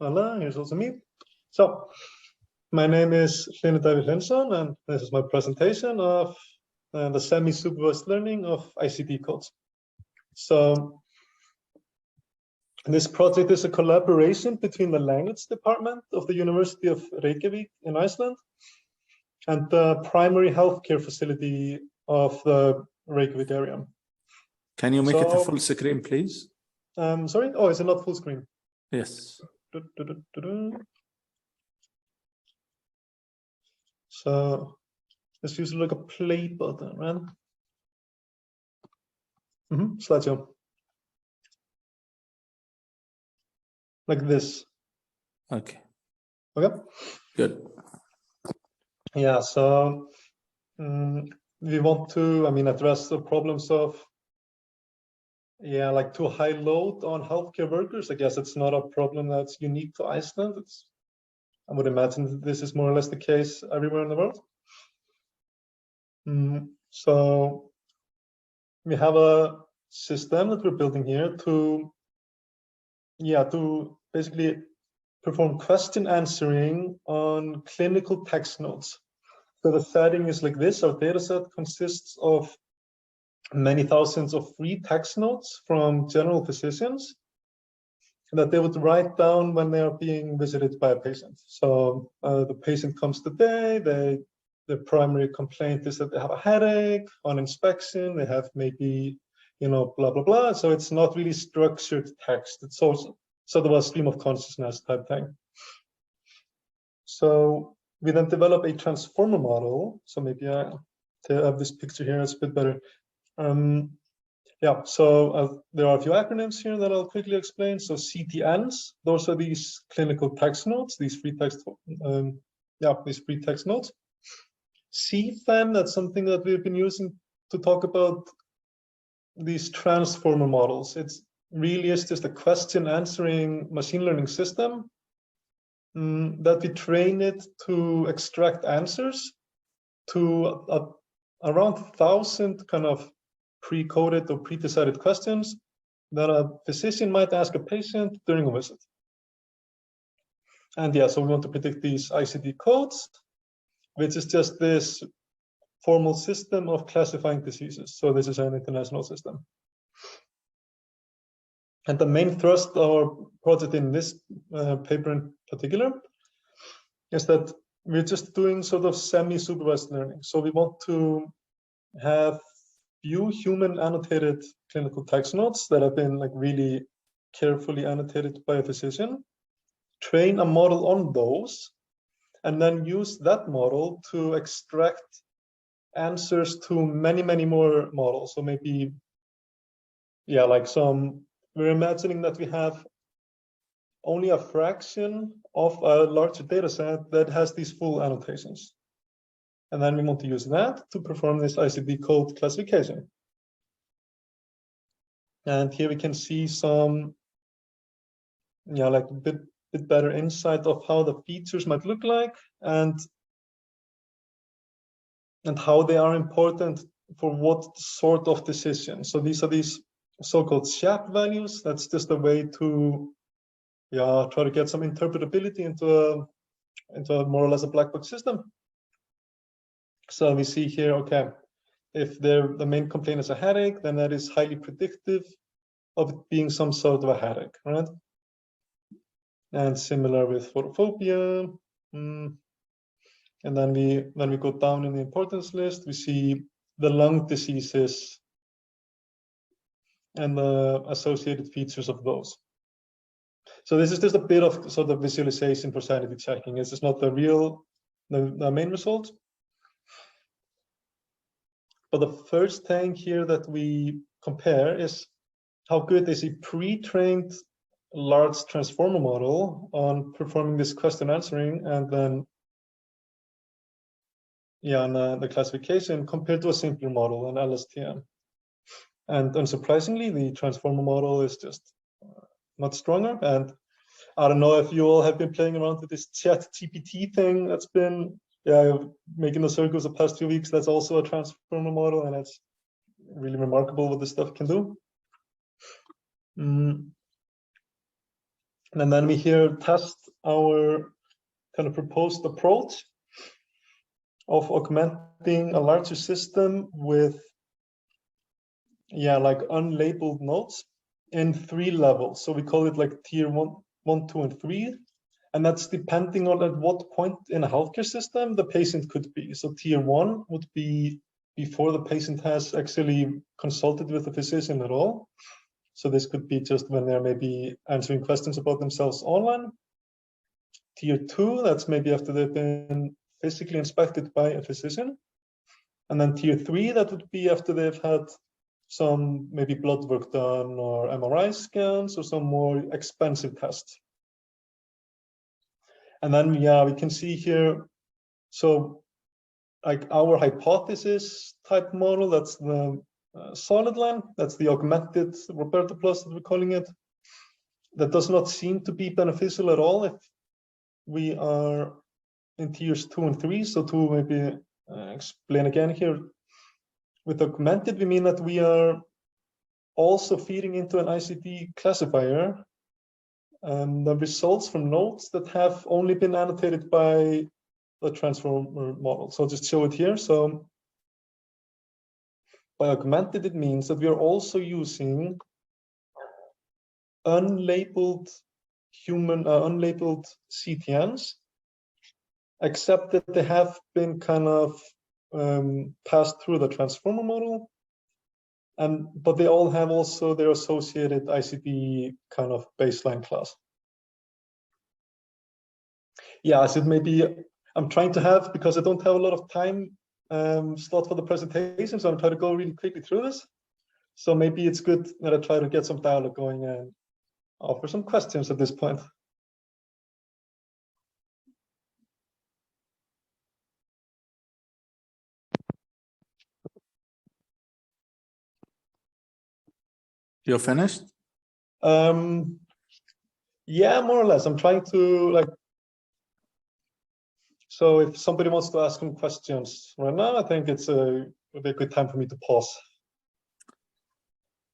Hello, here's also me. So, my name is Hlynsson, and this is my presentation of the semi-supervised learning of ICD codes. So, this project is a collaboration between the language department of the University of Reykjavik in Iceland and the primary healthcare facility of the Reykjavik area. Can you make it a full screen, please? Sorry? Oh, is it not full screen? Yes. So let's use like a play button, right? Slideshow. Like this. Okay. Okay. Good. Yeah. So we want to, address the problems of like too high load on healthcare workers. I guess it's not a problem that's unique to Iceland. I would imagine that this is more or less the case everywhere in the world. So we have a system that we're building here to basically perform question answering on clinical text notes. So the setting is like this. Our data set consists of many thousands of free text notes from general physicians that they would write down when they are being visited by a patient. So the patient comes today, the primary complaint is that they have a headache. On inspection, they have maybe, blah, blah, blah. So it's not really structured text. It's also sort of a stream of consciousness type thing. So we then develop a transformer model. So maybe I have this picture here, it's a bit better. So there are a few acronyms here that I'll quickly explain. So CTNs, those are these clinical text notes, these free text, these free text notes. CFEM, that's something that we've been using to talk about these transformer models. It's really is just a question answering machine learning system that we train it to extract answers to around 1,000 kind of pre-coded or pre-decided questions that a physician might ask a patient during a visit. And so we want to predict these ICD codes, which is just this formal system of classifying diseases. So this is an international system. And the main thrust of our project in this paper in particular is that we're just doing sort of semi-supervised learning. So we want to have few human annotated clinical text notes that have been like really carefully annotated by a physician, train a model on those, and then use that model to extract answers to many, many more models. So maybe, we're imagining that we have only a fraction of a larger data set that has these full annotations. And then we want to use that to perform this ICD code classification. And here we can see some, like a bit better insight of how the features might look like and how they are important for what sort of decision. So these are these so-called SHAP values. That's just a way to try to get some interpretability into a more or less a black box system. So we see here, okay, if the main complaint is a headache, then that is highly predictive of it being some sort of a headache, right? And similar with photophobia. And then when we go down in the importance list, we see the lung diseases and the associated features of those. So this is just a bit of sort of visualization for sanity checking. This is not the main result. But the first thing here that we compare is how good is a pre-trained large transformer model on performing this question answering and then the classification compared to a simpler model, an LSTM. And unsurprisingly, the transformer model is just much stronger. And I don't know if you all have been playing around with this ChatGPT thing that's been making the circles the past few weeks. That's also a transformer model, and it's really remarkable what this stuff can do. And then we here test our kind of proposed approach of augmenting a larger system with, like unlabeled nodes in 3 levels. So we call it like tier 1, 2, and 3. And that's depending on at what point in a healthcare system the patient could be. So tier 1 would be before the patient has actually consulted with the physician at all. So this could be just when they're maybe answering questions about themselves online. Tier 2, that's maybe after they've been physically inspected by a physician. And then tier 3, that would be after they've had some maybe blood work done or MRI scans or some more expensive tests. And then, we can see here, so like our hypothesis type model, that's the solid line, that's the augmented Roberta plus that we're calling it. That does not seem to be beneficial at all if we are in tiers 2 and 3. So to maybe explain again here, with augmented, we mean that we are also feeding into an ICD classifier the results from nodes that have only been annotated by the transformer model. So I'll just show it here. So by augmented, it means that we are also using unlabeled unlabeled CTNs, except that they have been kind of passed through the transformer model, but they all have also their associated ICD kind of baseline class. So maybe I'm trying to have, because I don't have a lot of time slot for the presentation, so I'm trying to go really quickly through this. So maybe it's good that I try to get some dialogue going and offer some questions at this point. You're finished? Yeah, more or less. I'm trying to so if somebody wants to ask some questions right now, I think it's a good time for me to pause.